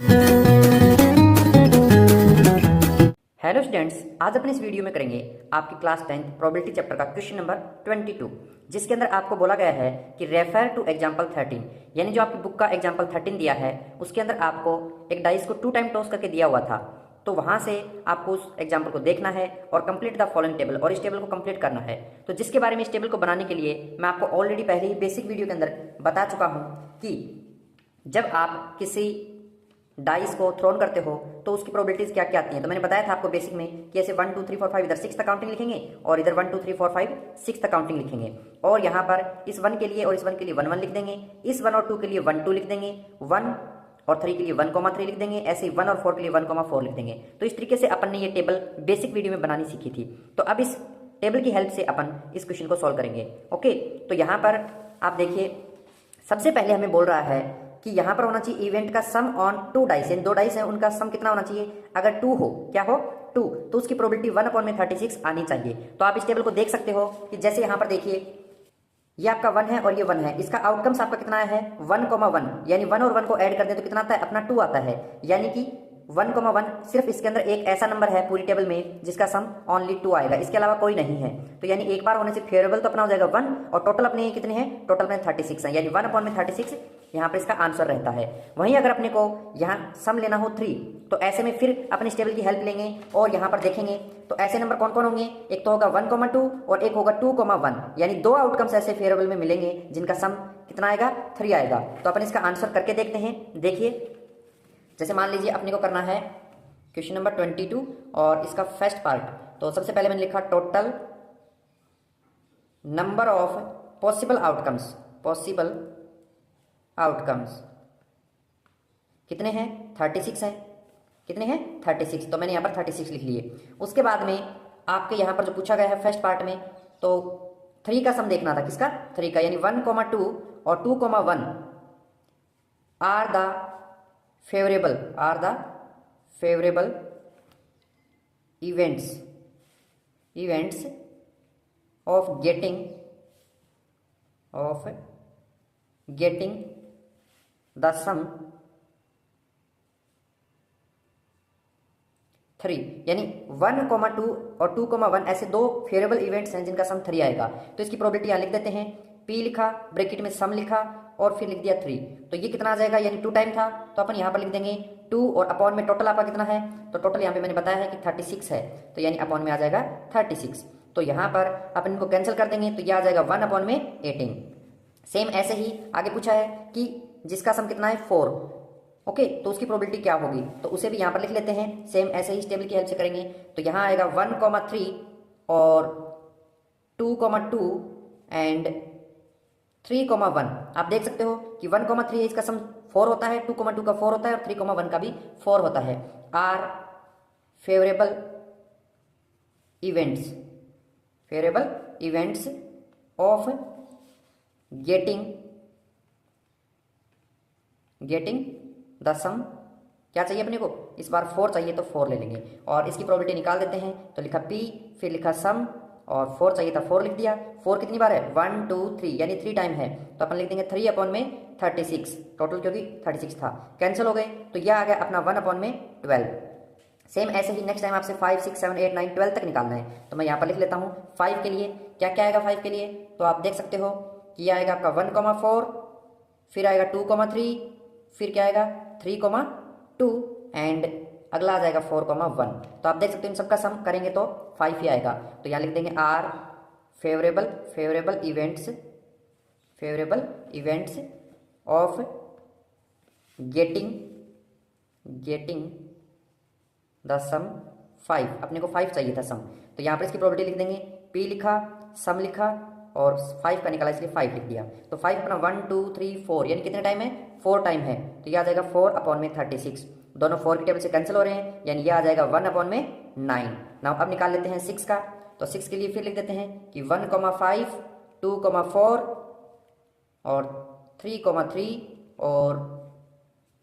Hello students, आज अपने इस वीडियो में करेंगे आपकी क्लास 10th प्रोबेबिलिटी चैप्टर का क्वेश्चन नंबर 22, जिसके अंदर आपको बोला गया है कि रेफर टू एग्जाम्पल 13, यानी जो आपकी बुक का एग्जाम्पल 13 दिया है उसके अंदर आपको एक डाइस को 2 टाइम टॉस करके दिया हुआ था। तो वहां से आपको उस एग्जाम्पल को देखना है और कंप्लीट द फॉलोइंग टेबल, और इस टेबल को कंप्लीट करना है। तो जिसके बारे में इस टेबल को बनाने के लिए मैं आपको ऑलरेडी पहले ही बेसिक वीडियो के अंदर बता चुका हूँ कि जब आप किसी डाइस को थ्रोन करते हो तो उसकी प्रोबेबिलिटीज क्या क्या आती हैं। तो मैंने बताया था आपको बेसिक में कि ऐसे 1 2 3 4 5 इधर 6 तक काउंटिंग लिखेंगे और इधर 1 2 3 4 5 6 तक काउंटिंग लिखेंगे, और यहाँ पर इस 1 के लिए और इस 1 के लिए 1 1 लिख देंगे, इस 1 और 2 के लिए 1 2 लिख देंगे, 1 और 3 के लिए 1,3 लिख देंगे, ऐसे ही 1 और 4 के लिए 1,4 लिख देंगे। तो इस तरीके से अपन ने ये टेबल बेसिक वीडियो में बनानी सीखी थी। तो अब इस टेबल की हेल्प से अपन इस क्वेश्चन को सॉल्व करेंगे। ओके, तो यहाँ पर आप देखिए, सबसे पहले हमें बोल रहा है कि यहां पर होना चाहिए इवेंट का सम ऑन 2 डाइस, यानी 2 डाइस है उनका सम कितना होना चाहिए। अगर 2 हो, क्या हो 2, तो उसकी प्रोबेबिलिटी 1/36 आनी चाहिए। तो आप इस टेबल को देख सकते हो कि जैसे यहां पर देखिए ये आपका 1 है और ये 1 है, इसका आउटकम्स आपका कितना है 1,1, यानी 1 और 1 को ऐड कर दें तो कितना आता है अपना 2 आता है, यानी कि 1,1 सिर्फ इसके अंदर एक ऐसा नंबर है पूरी टेबल में जिसका सम ओनली 2 आएगा, इसके अलावा कोई नहीं है। तो यानी एक बार होने से फेवरेबल तो अपना हो जाएगा 1, और टोटल अपने कितने हैं, टोटल में 36 है, यानी 1/36 यहाँ पर इसका आंसर रहता है। वहीं अगर अपने को यहाँ सम लेना हो 3, तो ऐसे में फिर अपने इस टेबल की हेल्प लेंगे और यहाँ पर देखेंगे तो ऐसे नंबर कौन कौन होंगे, एक तो होगा 1,2 और एक होगा 2,1, यानी 2 आउटकम्स ऐसे फेवरेबल में मिलेंगे जिनका सम कितना आएगा 3 आएगा। तो अपन इसका आंसर करके देखते हैं। देखिए, जैसे मान लीजिए अपने को करना है क्वेश्चन नंबर 22 और इसका फर्स्ट पार्ट। तो सबसे पहले मैंने लिखा total number of possible outcomes, possible outcomes कितने हैं 36 हैं, कितने हैं 36, तो मैंने यहाँ पर 36 लिख लिए। उसके बाद में आपके यहाँ पर जो पूछा गया है फर्स्ट पार्ट में, तो 3 का सम देखना था, किसका 3 का, यानी 1,2 और 2,1 are the favourable events of getting the sum 3, यानी 1,2 और 2,1 ऐसे 2 फेवरेबल इवेंट्स हैं जिनका सम 3 आएगा। तो इसकी प्रोबेबिलिटी यहाँ लिख देते हैं, P लिखा, ब्रैकेट में सम लिखा और फिर लिख दिया 3। तो ये कितना आ जाएगा, यानी 2 टाइम था, तो अपन यहाँ पर लिख देंगे 2 और अपॉन में टोटल आपका कितना है, तो टोटल यहाँ पे मैंने बताया है कि 36 है, तो यानी अपॉन में आ जाएगा 36। तो यहाँ पर अपन इनको कैंसिल कर देंगे तो यह आ जाएगा 1/18। सेम ऐसे ही आगे पूछा है कि जिसका सम कितना है 4। ओके, तो उसकी प्रोबेबिलिटी क्या होगी, तो उसे भी यहाँ पर लिख लेते हैं। सेम ऐसे ही इस टेबल की हेल्प से करेंगे। तो यहाँ आएगा 1,3 और 2,2 एंड 3,1। आप देख सकते हो कि 1,3 है, इसका सम 4 होता है, 2,2 का 4 होता है और 3,1 का भी 4 होता है। Are favourable events of getting the sum, क्या चाहिए अपने को, इस बार 4 चाहिए तो 4 ले लेंगे और इसकी प्रोबेबिलिटी निकाल देते हैं। तो लिखा P, फिर लिखा सम और 4 चाहिए था 4 लिख दिया। 4 कितनी बार है 1 2 3, यानी 3 टाइम है, तो अपन लिख देंगे 3/36, टोटल क्योंकि 36 था, कैंसिल हो गए, तो यह आ गया अपना 1/12। सेम ऐसे ही नेक्स्ट टाइम आपसे 5 6 7 8 9 12 तक निकालना है। तो मैं यहाँ पर लिख लेता हूँ 5 के लिए, क्या क्या आएगा 5 के लिए, तो आप देख सकते हो कि यह आएगा आपका 1,4, फिर आएगा 2,3, फिर क्या आएगा 3,2 एंड अगला आ जाएगा 4,1। तो आप देख सकते हो इन सबका सम करेंगे तो 5 ही आएगा। तो यहाँ लिख देंगे are favourable events of getting the sum 5, अपने को 5 चाहिए था सम, तो यहाँ पर इसकी प्रोबेबिलिटी लिख देंगे, P लिखा, सम लिखा और 5 का निकाला इसलिए 5 लिख दिया। तो 5 अपना 1 2 3 4, यानी कितने टाइम है 4 टाइम है, तो यह आ जाएगा 4/36। दोनों 4 की टेबल से कैंसिल हो रहे हैं, यानी यह आ जाएगा 1/9। नाउ अब निकाल लेते हैं 6 का। तो 6 के लिए फिर लिख देते हैं कि 1,5 2,4 और 3,3 और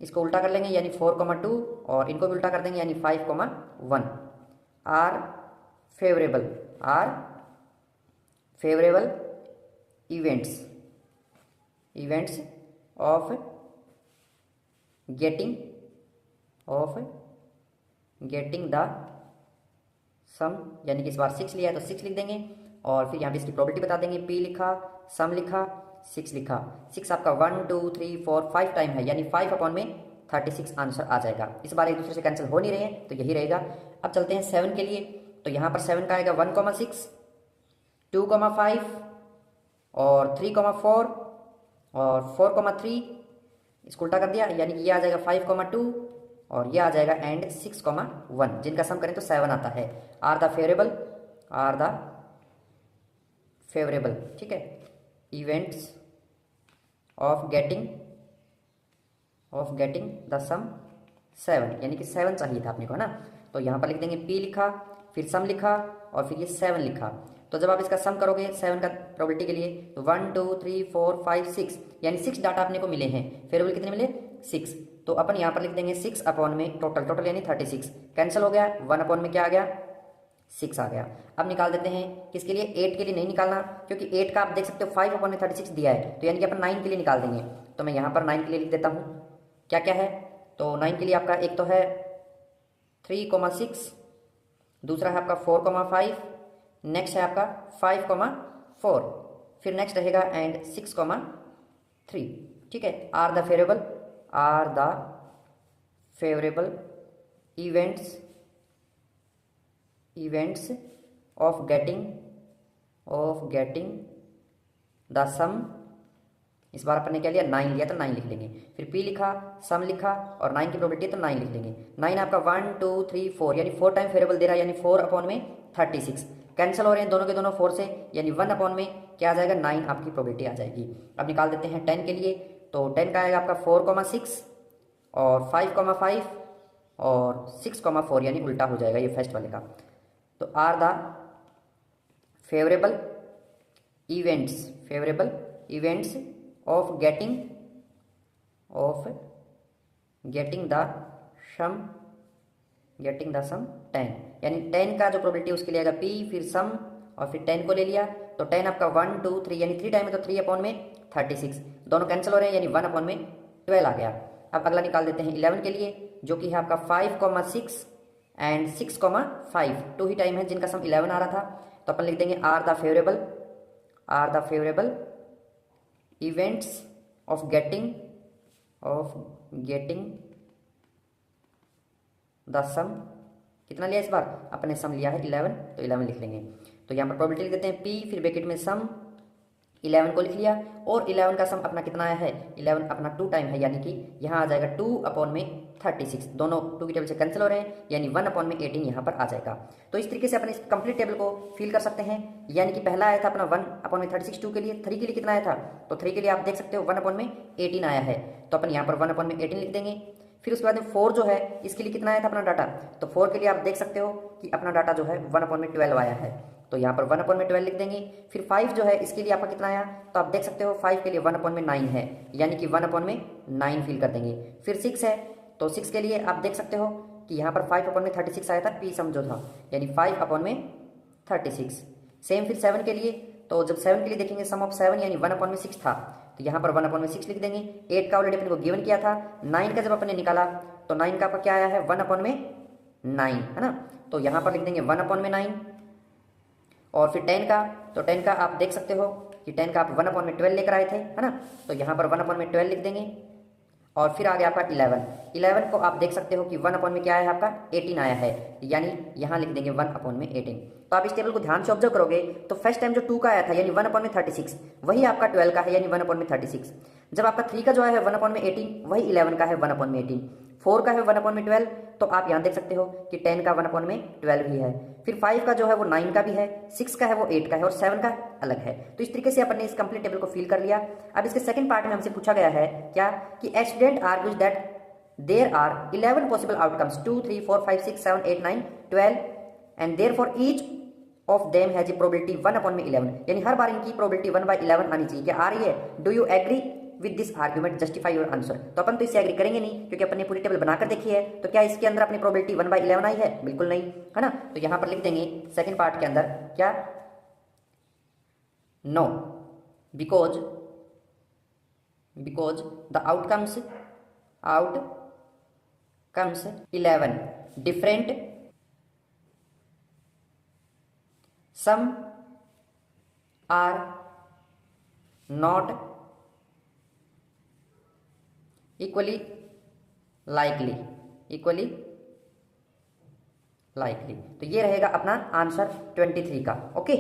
इसको उल्टा कर लेंगे यानी 4,2 और इनको भी उल्टा कर देंगे यानी 5,1। Are favourable events of getting of getting the sum, यानी कि इस बार 6 लिया है तो 6 लिख देंगे और फिर यहाँ पे इसकी प्रॉपर्टी बता देंगे। पी लिखा, सम लिखा, 6 लिखा। 6 आपका 1 2 3 4 5 टाइम है, यानी 5 अपॉन में 36 आंसर आ जाएगा। इस बार एक दूसरे से कैंसिल हो नहीं रहे हैं तो यही रहेगा। अब चलते हैं 7 के लिए। तो यहाँ पर 7 का आएगा 1,6, 2,5 और 3,4 और 4,3। इसको उल्टा कर दिया, यानी कि ये आ जाएगा 5,2 और ये आ जाएगा एंड 6,1, जिनका सम करें तो 7 आता है। Are the favourable, are the favourable, ठीक है, events of getting the sum 7, यानी कि 7 चाहिए था अपने को, है ना। तो यहाँ पर लिख देंगे पी लिखा, फिर सम लिखा और फिर ये 7 लिखा। तो जब आप इसका सम करोगे 7 का प्रोबेबिलिटी के लिए तो 1 2 3 4 5 6, यानी 6 डाटा अपने को मिले हैं। फेवरेबल कितने मिले? 6। तो अपन यहाँ पर लिख देंगे 6 अपॉन में टोटल यानी 36, कैंसिल हो गया। 1 अपॉन में क्या आ गया? 6 आ गया। अब निकाल देते हैं किसके लिए? 8 के लिए नहीं निकालना, क्योंकि 8 का आप देख सकते हो 5 अपॉन में 36 दिया है, तो यानी कि अपन 9 के लिए निकाल देंगे। तो मैं यहाँ पर 9 के लिए लिख देता हूँ। क्या क्या है? तो 9 के लिए आपका एक तो है 3,6, दूसरा है आपका 4,5, नेक्स्ट है आपका 5,4, फिर नेक्स्ट रहेगा एंड 6,3, ठीक है। Are the favourable events of getting the sum. इस बार अपन ने क्या लिया? 9 लिया तो 9 लिख लेंगे। फिर P लिखा, सम लिखा और 9 की प्रोबेबिलिटी तो 9 लिख लेंगे। 9 आपका 1 2 3 4, यानी 4 टाइम फेवरेबल दे रहा है, यानी 4 अपॉन में 36। कैंसिल हो रहे हैं दोनों के दोनों 4 से, यानी 1 अपॉन में क्या आ जाएगा? 9 आपकी प्रोबेबिलिटी आ जाएगी। अब निकाल देते हैं 10 के लिए। तो 10 का आएगा आपका 4,6 और 5,5 और 6,4, यानी उल्टा हो जाएगा ये फर्स्ट वाले का। तो are the favourable events of getting the sum 10, यानी 10 का जो प्रोबेबिलिटी उसके लिए आएगा P, फिर सम और फिर 10 को ले लिया। तो 10 आपका 1 2 3, यानी 3 टाइम है तो 3 अपॉन में 36, दोनों कैंसिल हो रहे हैं, यानी 1 अपॉन में 12 आ गया। अब अगला निकाल देते हैं 11 के लिए, जो कि है आपका 5,6 एंड 6,5, 2 ही टाइम है जिनका सम 11 आ रहा था। तो अपन लिख देंगे are the favourable events of getting the sum. कितना लिया इस बार? अपने सम लिया है 11, तो 11 लिख लेंगे। तो यहाँ पर प्रोबेबिलिटी लिख देते हैं P, फिर ब्रैकेट में सम, 11 को लिख लिया। और 11 का सम अपना कितना आया है? 11 अपना 2 टाइम है, यानी कि यहाँ आ जाएगा 2 अपॉन में 36, दोनों 2 की टेबल से कैंसिल हो रहे हैं, यानी 1 अपॉन में 18 यहाँ पर आ जाएगा। तो इस तरीके से अपन इस कंप्लीट टेबल को फिल कर सकते हैं। यानी कि पहला आया था अपना 1 अपॉन में 36 2 के लिए, 3 के लिए कितना आया था? तो 3 के लिए आप देख सकते हो 1 अपॉन में 18 आया है, तो अपन यहाँ पर 1 अपॉन में 18 लिख देंगे। फिर उसके बाद में 4 जो है इसके लिए कितना आया था अपना डाटा? तो 4 के लिए आप देख सकते हो कि अपना डाटा जो है 1 अपॉन में 12 आया है, तो यहाँ पर 1 अपॉन में 12 लिख देंगे। फिर 5 जो है इसके लिए आपका कितना आया? तो आप देख सकते हो 5 के लिए 1 अपॉन में 9 है, यानी कि 1 अपॉन में 9 फिल कर देंगे। फिर 6 है, तो 6 के लिए आप देख सकते हो कि यहाँ पर 5 अपॉन में 36 आया था, P सम जो था, यानी 5 अपॉन में 36। सेम फिर 7 के लिए, तो जब 7 के लिए देखेंगे सम ऑफ 7, यानी 1 अपॉन में 6 था, तो यहाँ पर 1 अपॉन में 6 लिख देंगे। 8 का ऑलरेडी अपने को गिवन किया था। 9 का जब अपने निकाला तो 9 का आपका क्या आया है? 1 अपॉन में 9, है ना। तो यहाँ पर लिख देंगे 1 अपॉन में 9। और फिर 10 का, तो 10 का आप देख सकते हो कि 10 का आप 1 अपॉन में 12 लेकर आए थे, है ना। तो यहाँ पर 1 अपॉन में 12 लिख देंगे। और फिर आ गया आपका 11 को आप देख सकते हो कि 1 अपॉन में क्या है आपका? 18 आया है, यानी यहाँ लिख देंगे 1 अपॉन में 18। तो आप इस टेबल को ध्यान से ऑब्जर्व करोगे तो फर्स्ट टाइम जो 2 का आया था यानी 1 अपॉन में 36, वही आपका 12 का है यानी 1 अपॉन में 36। जब आपका 3 का जो है 1 अपॉन में 18, वही 11 का है 1 अपॉन में 18। 4 का है 1 अपॉन में 12, तो आप यहाँ देख सकते हो कि 10 का 1 अपॉन में 12 ही है। फिर 5 का जो है वो 9 का भी है, 6 का है वो 8 का है और 7 का अलग है। तो इस तरीके से अपन ने इस कंप्लीट टेबल को फिल कर लिया। अब इसके सेकंड पार्ट में हमसे पूछा गया है क्या कि a student argues that there are 11 possible outcomes 2 3 4 5 6 7 8 9 12 and therefore each of them has a probability 1 upon में 11, यानी हर बार इनकी प्रोबेबिलिटी 1/11 आनी चाहिए। क्या आ रही है? Do you agree with this argument? Justify your answer. तो अपन तो इससे एग्री करेंगे नहीं, क्योंकि अपन ने पूरी टेबल बनाकर देखी है। तो क्या इसके अंदर अपनी प्रोबेबिलिटी 1/11 आई है? बिल्कुल नहीं, है ना। तो यहां पर लिख देंगे सेकंड पार्ट के अंदर क्या? No, because the outcomes comes 11. Different, some are not equally likely. तो ये रहेगा अपना आंसर 23 का। ओके।